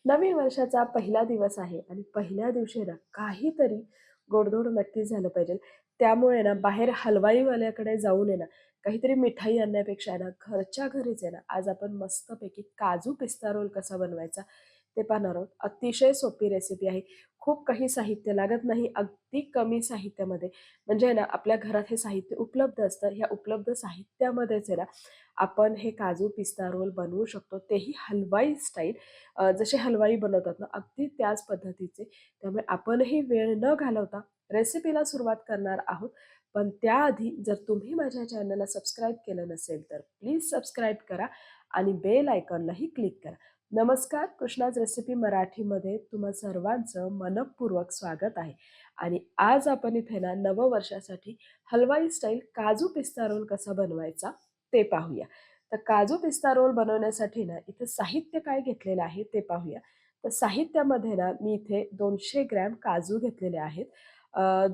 नवीन वर्षाचा पहिला दिवस आहे आणि पहिल्या दिवशी ना काहीतरी गोडधोड नक्कीच झालं पाहिजे. त्यामुळे ना बाहेर हलवाईवाल्याकडे जाऊन आहे ना काहीतरी मिठाई आणण्यापेक्षा ना घरच्या घरीच आहे ना आज आपण मस्तपैकी काजू पिस्ता रोल कसा बनवायचा ते पाहणार आहोत. अतिशय सोपी रेसिपी आहे. खूप काही साहित्य लागत नाही. अगदी कमी साहित्यामध्ये म्हणजे आहे ना आपल्या घरात हे साहित्य उपलब्ध असतं. ह्या उपलब्ध साहित्यामध्येच आहे ना आपण हे काजू पिस्ता रोल बनवू शकतो. तेही हलवाई स्टाईल. जसे हलवाई बनवतात ना, अगदी त्याच पद्धतीचे. त्यामुळे आपणही वेळ न घालवता रेसिपीला सुरुवात करणार आहोत. पण त्याआधी जर तुम्ही माझ्या चॅनलला सबस्क्राईब केलं नसेल, तर प्लीज सबस्क्राईब करा आणि बेल आयकॉनलाही क्लिक करा. नमस्कार, कृष्णाज रेसिपी मराठीमध्ये तुम्हा सर्वांचं मनःपूर्वक स्वागत आहे. आणि आज आपण इथे ना नववर्षासाठी हलवाई स्टाईल काजू पिस्ता रोल कसा बनवायचा ते पाहूया. तर काजू पिस्ता रोल बनवण्यासाठी ना इथे साहित्य काय घेतलेलं आहे ते पाहूया. तर साहित्यामध्ये ना मी इथे 200 ग्रॅम काजू घेतलेले आहेत.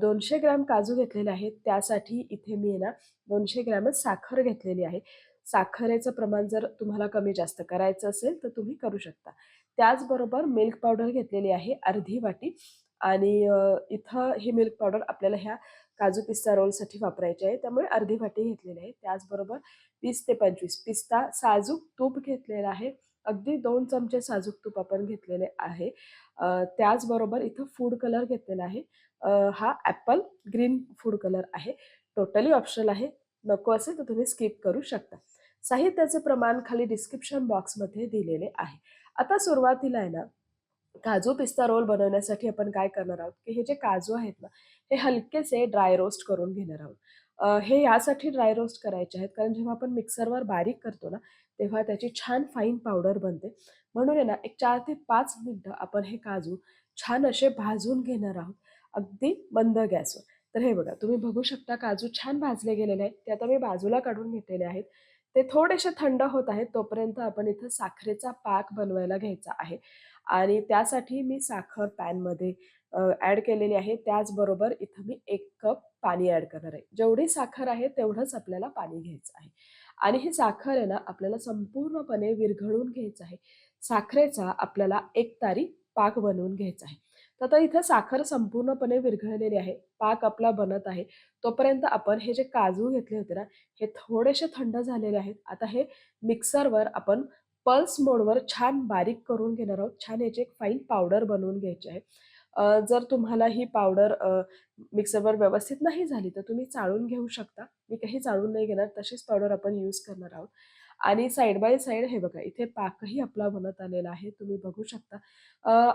200 ग्रॅम काजू घेतलेले आहेत. त्यासाठी इथे मी ना 200 ग्रॅमच साखर घेतलेली आहे. साखरेचं प्रमाण जर तुम्हाला कमी जास्त करायचं असेल तर तुम्ही करू शकता. त्याचबरोबर मिल्क पावडर घेतलेली आहे अर्धी वाटी आणि इथं ही मिल्क पावडर आपल्याला ह्या काजू पिस्ता रोलसाठी वापरायची आहे. त्यामुळे अर्धी वाटी घेतलेली आहे. त्याचबरोबर 20 ते 25 पिस्ता साजूक तूप घेतलेलं आहे. अगदी 2 चमचे साजूक तूप आपण घेतलेले आहे. त्याचबरोबर इथं फूड कलर घेतलेला आहे. हा ॲपल ग्रीन फूड कलर आहे. टोटली ऑप्शनल आहे. नको असेल तर तुम्ही स्किप करू शकता. साहित्याचे प्रमाण खाली डिस्क्रिप्शन बॉक्समध्ये दिलेले आहे. आता सुरुवातीला आहे ना, काजू पिस्ता रोल बनवण्यासाठी आपण काय करणार आहोत, की हे जे काजू आहेत ना, हे हलकेसे ड्राय रोस्ट करून घेणार आहोत. हे यासाठी ड्राय रोस्ट करायचे आहेत, कारण जेव्हा आपण मिक्सरवर बारीक करतो ना, तेव्हा त्याची छान फाईन पावडर बनते. म्हणून आहे ना, एक 4 ते 5 मिनिटं आपण हे काजू छान असे भाजून घेणार आहोत, अगदी मंद गॅसवर. तर हे बघा, तुम्ही बघू शकता काजू छान भाजले गेलेले आहेत. ते आता मी बाजूला काढून घेतलेले आहेत. ते थोडेसे थंड होत आहेत, तोपर्यंत आपण इथं साखरेचा पाक बनवायला घ्यायचा आहे. आणि त्यासाठी मी साखर पॅनमध्ये ॲड केलेली आहे. त्याचबरोबर इथं मी 1 कप पाणी ॲड करणार आहे. जेवढी साखर आहे तेवढंच आपल्याला पाणी घ्यायचं आहे. आणि ही साखर आहे ना आपल्याला संपूर्णपणे विरघळून घ्यायचं आहे. साखरेचा आपल्याला एकतारी पाक बनवून घ्यायचा आहे. तर आता इथं साखर संपूर्णपणे विरघळलेली आहे. पाक आपला बनत आहे. तोपर्यंत आपण हे जे काजू घेतले होते ना, हे थोडेसे थंड झालेले आहेत. आता हे मिक्सरवर आपण पल्स मोडवर छान बारीक करून घेणार आहोत. छान याची एक फाईन पावडर बनवून घ्यायची आहे. जर तुम्हाला ही पावडर मिक्सरवर व्यवस्थित नाही झाली, तर तुम्ही चाळून घेऊ शकता. मी काही चाळून नाही घेणार, तशीच पावडर आपण यूज करणार आहोत. आणि साइड बाय साइड हे बघा, इथे पाकही आपला बनत आलेला आहे. तुम्ही बघू शकता.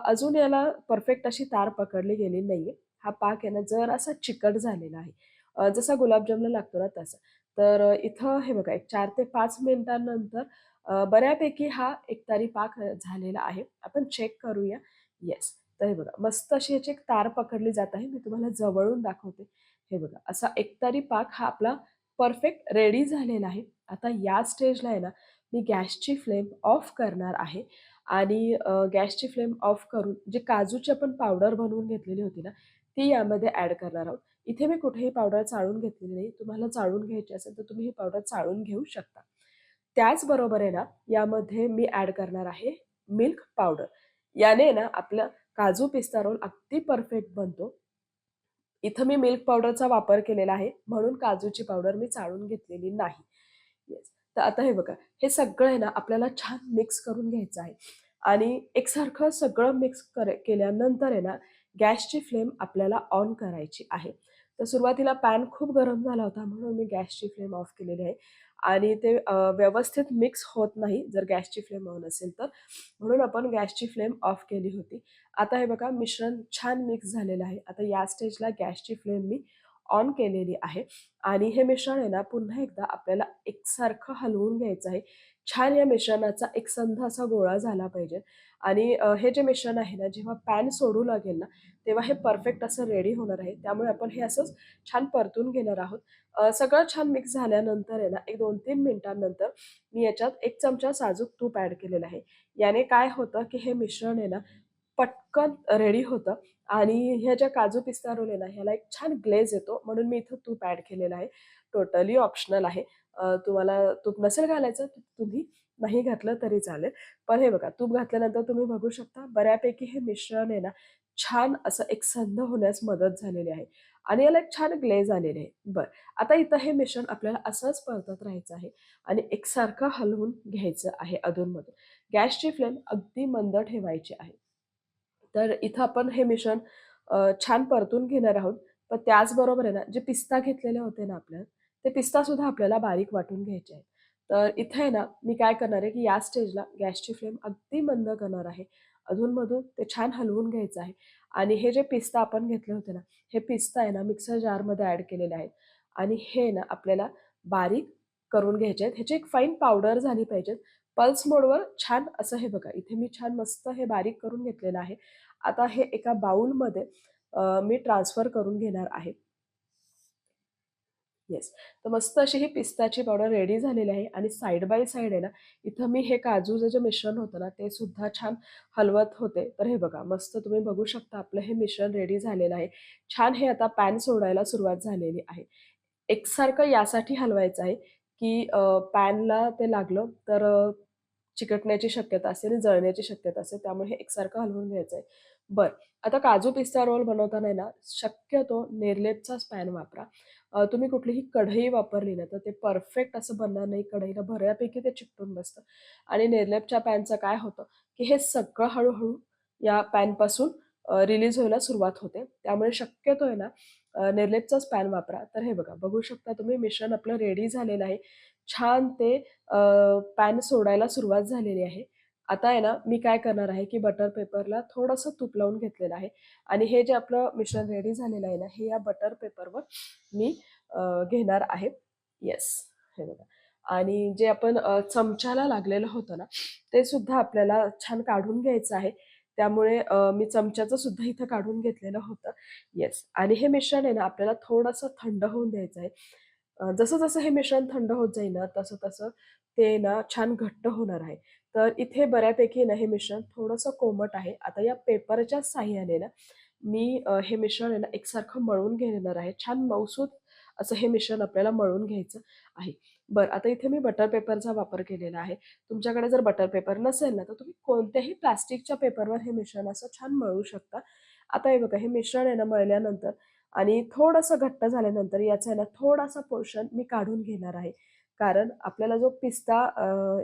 अजून याला परफेक्ट अशी तार पकडली गेली नाहीये. हा पाक आहे ना जरासा चिकट झालेला आहे. जसा गुलाबजामला लागतो ना तसा. तर इथं हे बघा, एक 4 ते 5 मिनिटांनंतर बऱ्यापैकी हा एकतारी पाक झालेला आहे. आपण चेक करूया. येस. तर हे बघा, मस्त अशी याची एक तार पकडली जात आहे. मी तुम्हाला जवळून दाखवते. हे बघा, असा एकतारी पाक हा आपला परफेक्ट रेडी झालेला आहे. आता या स्टेजला आहे ना, मी गॅसची फ्लेम ऑफ करणार आहे आणि गॅसची फ्लेम ऑफ करून जे काजूची आपण पावडर बनवून घेतलेली होती ना, ती यामध्ये ॲड करणार आहोत. इथे मी कुठेही पावडर चाळून घेतलेली नाही. तुम्हाला चाळून घ्यायची असेल तर तुम्ही ही पावडर चाळून घेऊ शकता. त्याचबरोबर आहे ना, यामध्ये मी ॲड करणार आहे मिल्क पावडर. याने ना आपला काजू पिस्ता रोल अगदी परफेक्ट बनतो. इथं मी मिल्क पावडरचा वापर केलेला आहे, म्हणून काजूची पावडर मी चाळून घेतलेली नाही. येस. तर आता हे बघा, हे सगळं आहे ना आपल्याला छान मिक्स करून घ्यायचं आहे आणि एकसारखं सगळं मिक्स केल्यानंतर आहे ना, गॅसची फ्लेम आपल्याला ऑन करायची आहे. तर सुरुवातीला पॅन खूप गरम झाला होता, म्हणून मी गॅसची फ्लेम ऑफ केलेली आहे आणि ते व्यवस्थित मिक्स होत नाही जर गॅसची फ्लेम ऑन असेल तर. म्हणून आपण गॅसची फ्लेम ऑफ केली होती. आता हे बघा, मिश्रण छान मिक्स झालेलं आहे. आता या स्टेजला गॅसची फ्लेम मी ऑन केलेली आहे आणि हे मिश्रण आहे ना पुन्हा एकदा आपल्याला एकसारखं हलवून घ्यायचं आहे. छान या मिश्रणाचा एकसंध असा गोळा झाला पाहिजे आणि हे जे मिश्रण आहे ना, जेव्हा पॅन सोडू लागेल ना, तेव्हा हे परफेक्ट असं रेडी होणार आहे. त्यामुळे आपण हे असंच छान परतून घेणार आहोत. सगळं छान मिक्स झाल्यानंतर आहे ना, एक 2-3 मिनिटांनंतर मी याच्यात 1 चमचा साजूक तूप ॲड केलेलं आहे. याने काय होतं, की हे मिश्रण आहे ना, पटकन रेडी होतं आणि ह्या ज्या काजू पिस्ता रोल आहे ना, ह्याला एक छान ग्लेज येतो. म्हणून मी इथं तूप ॲड केलेलं आहे. टोटली ऑप्शनल आहे. तुम्हाला तूप नसेल घालायचं तर तुम्ही नाही घातलं तरी चालेल. पण हे बघा, तूप घातल्यानंतर तुम्ही बघू शकता बऱ्यापैकी हे मिश्रण आहे ना, छान असं एकसंध होण्यास मदत झालेली आहे आणि याला एक छान ग्लेज आलेली आहे. बरं, आता इथं हे मिश्रण आपल्याला असंच परतत राहायचं आहे आणि एकसारखं हलवून घ्यायचं आहे अधूनमधून. गॅसची फ्लेम अगदी मंद ठेवायची आहे. तर इथं आपण हे मिश्रण छान परतून घेणार आहोत. पण त्याचबरोबर आहे ना, जे पिस्ता घेतलेले होते ना आपल्या, ते पिस्तासुद्धा आपल्याला बारीक वाटून घ्यायचे आहेत. तर इथे आहे ना, मी काय करणार आहे, की या स्टेजला गॅसची फ्लेम अगदी मंद करणार आहे. अधून-मधून ते छान हलवून घ्यायचं आहे आणि हे जे पिस्ता आपण घेतले होते ना, हे पिस्ता आहे ना, मिक्सर जारमध्ये ॲड केलेले आहेत आणि हे ना आपल्याला बारीक करून घ्यायचे आहेत. ह्याची एक फाईन पावडर झाली पाहिजे. पल्स मोडवर छान असं हे बघा, इथे मी छान मस्त हे बारीक करून घेतलेलं आहे. आता हे एका बाउलमध्ये मी ट्रान्सफर करून घेणार आहे. येस. तर मस्त अशी ही पिस्ताची पावडर रेडी झालेली आहे आणि साइड बाय साइड आहे ना, इथं मी हे काजूचं जे मिश्रण होतं ना, ते सुद्धा छान हलवत होते. तर हे बघा, मस्त तुम्ही बघू शकता आपलं हे मिश्रण रेडी झालेलं आहे. छान हे आता पॅन सोडायला सुरुवात झालेली आहे. एकसारखं यासाठी हलवायचं आहे, की पॅनला ते लागलं तर चिकटण्याची शक्यता असते आणि जळण्याची शक्यता असते. त्यामुळे हे एकसारखं हलवून घ्यायचं आहे. बरं, आता काजू पिस्ता रोल बनवताना आहे ना, शक्यतो निर्लेपचाच पॅन वापरा. तुम्ही कुठलीही कढई वापरली ना, तर ते परफेक्ट असं बनणार नाही. कढईला बऱ्यापैकी ते चिकटून बसतं आणि निर्लेपच्या पॅनचं काय होतं, की हे सगळं हळू या पॅनपासून रिलीज व्हायला सुरुवात होते. त्यामुळे शक्यतो आहे ना, निर्लेपचाच पॅन वापरा. तर हे बघा, बघू शकता तुम्ही मिश्रण आपलं रेडी झालेलं आहे. छान ते पॅन सोडायला सुरुवात झालेली आहे. आता आहे ना, मी काय करणार आहे, की बटर पेपरला थोडंसं तूप लावून घेतलेलं आहे आणि हे जे आपलं मिश्रण रेडी झालेलं आहे ना, हे या बटर पेपरवर मी घेणार आहे. येस, हे बघा. आणि जे आपण चमच्याला लागलेलं होतं ना, ते सुद्धा आपल्याला छान काढून घ्यायचं आहे. त्यामुळे मी चमच्याचं सुद्धा इथं काढून घेतलेलं होतं. येस. आणि हे मिश्रण आहे ना, आपल्याला थोडंसं थंड होऊन द्यायचं आहे. जसं-जसं हे मिश्रण थंड होत जाईल ना, तसं-तसं ते ना छान घट्ट होणार आहे. तर इथे बऱ्यापैकी ना हे मिश्रण थोडंसं कोमट आहे. आता या पेपरच्या साहाय्याने ना मी हे मिश्रण आहे ना एकसारखं मळून घेणार आहे. छान मऊसूत असं हे मिश्रण आपल्याला मळून घ्यायचं आहे. बरं, आता इथे मी बटर पेपरचा वापर केलेला आहे. तुमच्याकडे जर बटर पेपर नसेल ना, तर तुम्ही कोणत्याही प्लास्टिकच्या पेपरवर हे मिश्रण असं छान मळू शकता. आता हे बघा, हे मिश्रण आहे ना मळल्यानंतर आणि थोडंसं घट्ट झाल्यानंतर याचा आहे ना थोडासा पोर्शन मी काढून घेणार आहे. कारण आपल्याला जो पिस्ता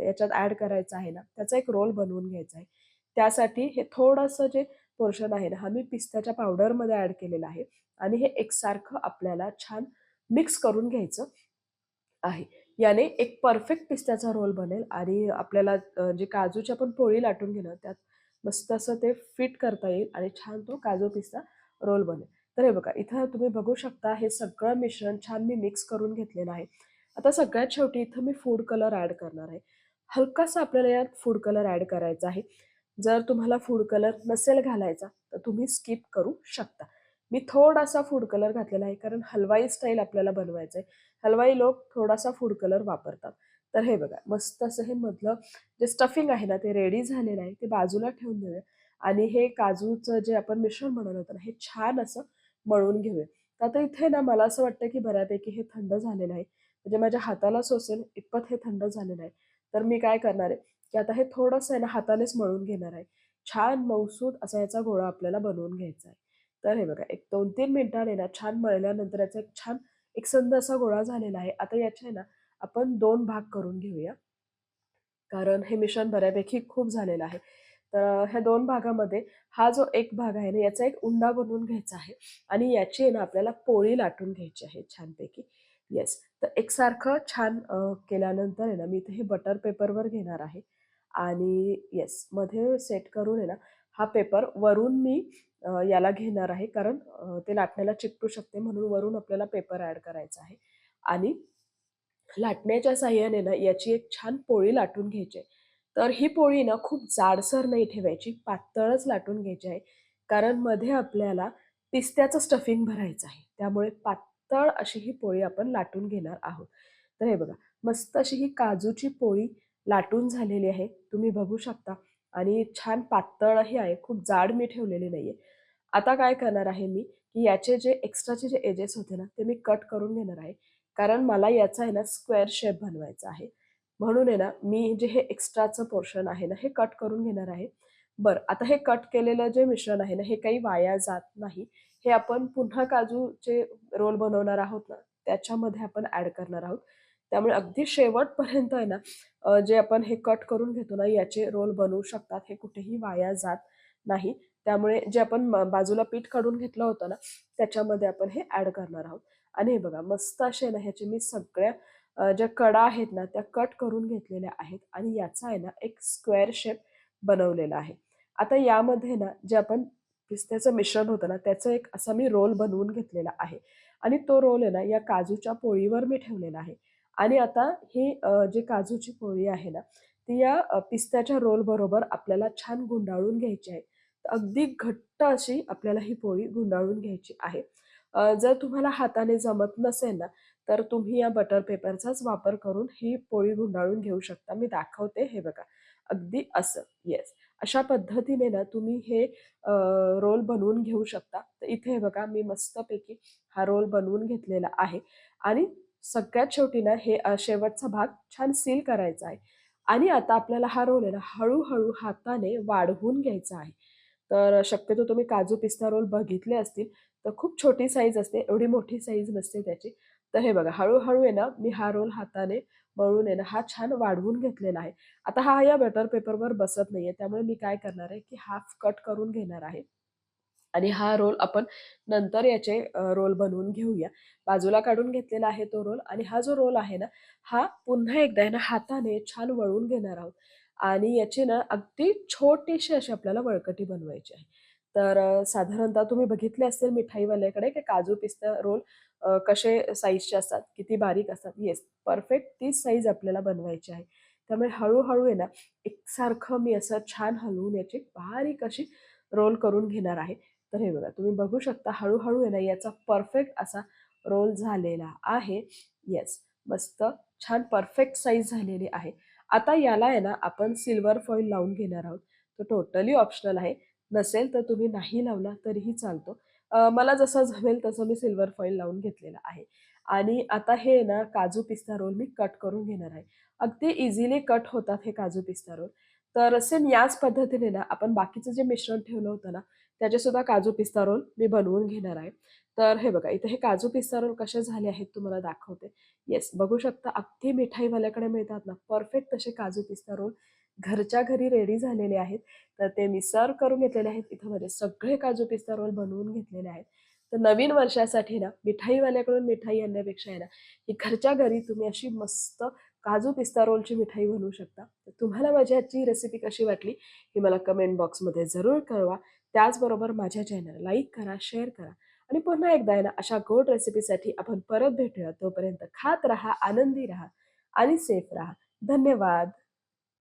याच्यात ॲड करायचा आहे ना, त्याचा एक रोल बनवून घ्यायचा आहे. त्यासाठी हे थोडंसं जे पोर्शन आहे ना, हा मी पिस्त्याच्या पावडरमध्ये ॲड केलेला आहे आणि हे एकसारखं आपल्याला छान मिक्स करून घ्यायचं आहे. याने एक परफेक्ट पिस्त्याचा रोल बनेल आणि आपल्याला जे काजूची आपण पोळी लाटून घेणार त्यात मस्त असं ते फिट करता येईल आणि छान तो काजू पिस्ता रोल बनेल. तर हे बघा, इथं तुम्ही बघू शकता हे सगळं मिश्रण छान मी मिक्स करून घेतलेलं आहे. आता सगळ्यात शेवटी इथं मी फूड कलर ॲड करणार आहे. हलकासा आपल्याला यात फूड कलर ॲड करायचा आहे. जर तुम्हाला फूड कलर नसेल घालायचा, तर तुम्ही स्किप करू शकता. मी थोडासा फूड कलर घातलेला आहे, कारण हलवाई स्टाईल आपल्याला बनवायचं आहे. हलवाई लोक थोडासा फूड कलर वापरतात. तर हे बघा, मस्त असं हे मधलं जे स्टफिंग आहे ना, ते रेडी झालेलं आहे. ते बाजूला ठेवून देऊया आणि हे काजूचं जे आपण मिश्रण बनवलं होतं ना, हे छान असं मळून घेऊया. तर आता इथे ना मला असं वाटतं, की बऱ्यापैकी हे थंड झालेलं आहे. म्हणजे माझ्या हाताला सोसेल इतपत हे थंड झालेलं आहे. तर मी काय करणार आहे, की आता हे थोडंसं आहे ना हातानेच मळून घेणार आहे. छान मऊसूत असा याचा गोळा आपल्याला बनवून घ्यायचा आहे. तर हे बघा, एक 2-3 मिनिटांनी ना छान मळल्यानंतर याचा एक छान एकसंध असा गोळा झालेला आहे. आता याचे ना आपण 2 भाग करून घेऊया. कारण हे मिश्रण बऱ्यापैकी खूप झालेलं आहे. तर ह्या 2 भागामध्ये हा जो एक भाग आहे ना, याचा एक उंडा बनवून घ्यायचा आहे आणि याची आहे ना आपल्याला पोळी लाटून घ्यायची आहे छानपैकी. येस. तर एकसारखं छान केल्यानंतर आहे ना, मी इथे हे बटर पेपरवर घेणार आहे आणि येस, मध्ये सेट करून आहे ना, हा पेपर वरून मी याला घेणार आहे. कारण ते लाटण्याला चिकटू शकते म्हणून वरून आपल्याला पेपर ॲड करायचा आहे आणि लाटण्याच्या साहाय्याने ना याची एक छान पोळी लाटून घ्यायची आहे. तर ही पोळी ना खूप जाडसर नाही ठेवायची, पातळच लाटून घ्यायची आहे. कारण मध्ये आपल्याला पिस्त्याचं स्टफिंग भरायचं आहे. त्यामुळे पातळ अशी ही पोळी आपण लाटून घेणार आहोत. तर हे बघा, मस्त अशी ही काजूची पोळी लाटून झालेली आहे. तुम्ही बघू शकता आणि छान पातळही आहे. खूप जाड मी ठेवलेली नाहीये. आता काय करणार आहे मी, की याचे जे एक्स्ट्राचे जे एजेस होते ना, ते मी कट करून घेणार आहे. कारण मला याचा आहे ना स्क्वेअर शेप बनवायचा आहे. म्हणून आहे ना, मी जे हे एक्स्ट्राचं पोर्शन आहे ना, हे कट करून घेणार आहे. बरं, आता हे कट केलेलं जे मिश्रण आहे ना, हे काही वाया जात नाही. हे आपण पुन्हा काजूचे रोल बनवणार आहोत ना, त्याच्यामध्ये आपण ॲड करणार आहोत. त्यामुळे अगदी शेवटपर्यंत आहे ना, जे आपण हे कट करून घेतो ना, याचे रोल बनवू शकतात. हे कुठेही वाया जात नाही. त्यामुळे जे आपण बाजूला पीठ काढून घेतलं होतं ना, त्याच्यामध्ये आपण हे ॲड करणार आहोत. आणि हे बघा मस्त असे ना, ह्याचे मी सगळ्या ज्या कडा आहेत ना, त्या कट करून घेतलेल्या आहेत आणि याचा आहे ना, एक स्क्वेअर शेप बनवलेला आहे. आता यामध्ये ना, जे आपण पिस्त्याचं मिश्रण होतं ना, त्याचा एक असा मी रोल बनवून घेतलेला आहे आणि तो रोल आहे ना, या काजूच्या पोळीवर मी ठेवलेला आहे. आणि आता ही जी काजूची पोळी आहे ना, ती या पिस्त्याच्या रोलबरोबर आपल्याला छान गुंडाळून घ्यायची आहे. तर अगदी घट्ट अशी आपल्याला ही पोळी गुंडाळून घ्यायची आहे. जर तुम्हाला हाताने जमत नसेल ना, तर तुम्ही या बटर पेपरचाच वापर करून ही पोळी गुंडाळून घेऊ शकता. मी दाखवते हे बघा. अगदी असं. येस. अशा पद्धतीने ना तुम्ही हे रोल बनवून घेऊ शकता. तर इथे हे बघा मी मस्तपैकी हा रोल बनवून घेतलेला आहे आणि सगळ्यात शेवटी ना हे शेवटचा भाग छान सील करायचा आहे आणि आता आपल्याला हा रोल आहे ना हळू हाताने वाढवून घ्यायचा आहे. तर शक्यतो तुम्ही काजू पिस्ता रोल बघितले असतील, तर खूप छोटी साईज असते, एवढी मोठी साईज नसते त्याची. तर हे बघा हळू-हळू आहे ना, मी हा रोल हाताने मळून आहे ना, हा छान वाढवून घेतलेला आहे. आता हा या बटर पेपरवर बसत नाहीये, त्यामुळे मी काय करणार आहे, की हाफ कट करून घेणार आहे. आणि हा रोल आपण नंतर याचे रोल बनवून घेऊया. बाजूला काढून घेतलेला आहे तो रोल आणि हा जो रोल आहे ना, हा पुन्हा एकदा आहे ना हाताने छान वळून घेणार आहोत आणि याची ना अगदी छोटीशी अशी आपल्याला वळकटी बनवायची आहे. तर साधारणतः तुम्ही बघितले असतील मिठाईवाल्याकडे की काजू पिस्ता रोल कसे साईजचे असतात, किती बारीक असतात. येस, परफेक्ट तीच साईज आपल्याला बनवायची आहे. त्यामुळे हळू आहे ना, एकसारखं मी असं छान हलवून याची बारीक अशी रोल करून घेणार आहे. तर हे बघा तुम्ही बघू शकता हळू आहे ना याचा परफेक्ट असा रोल झालेला आहे. येस, मस्त छान परफेक्ट साईज झालेली आहे. आता याला आहे ना आपण सिल्वर फॉइल लावून घेणार आहोत. तो टोटली ऑप्शनल आहे. नसेल तर तुम्ही नाही लावला तरीही चालतो. मला जसं जमेल तसं मी सिल्वर फॉइल लावून घेतलेला आहे. आणि आता हे ना काजू पिस्ता रोल मी कट करून घेणार आहे. अगदी इझिली कट होतात हे काजू पिस्ता रोल. तर सेम याच पद्धतीने ना आपण बाकीचं जे मिश्रण ठेवलं होतं ना, त्याचे सुद्धा काजू पिस्ता रोल मी बनवून घेणार आहे. तर हे बघा इथे हे काजू पिस्ता रोल कसे झाले आहेत तुम्हाला दाखवते. येस, बघू शकता अगदी मिठाईवाल्याकडे मिळतात ना, परफेक्ट तसे काजू पिस्ता रोल घरच्या घरी रेडी झालेले आहेत. तर ते मी सर्व्ह करून घेतलेले आहेत. इथं माझे सगळे काजू पिस्ता रोल बनवून घेतलेले आहेत. तर नवीन वर्षासाठी ना मिठाईवाल्याकडून मिठाई आणण्यापेक्षा आहे ना, ही घरच्या घरी तुम्ही अशी मस्त काजू पिस्ता रोलची मिठाई बनवू शकता. तर तुम्हाला माझी आजची रेसिपी कशी वाटली, हे मला कमेंट बॉक्समध्ये जरूर कळवा. त्याचबरोबर माझ्या चॅनल लाईक करा, शेअर करा आणि पुन्हा एकदा आहे ना, अशा गोड रेसिपीसाठी आपण परत भेटूया. तोपर्यंत खात राहा, आनंदी राहा आणि सेफ राहा. धन्यवाद.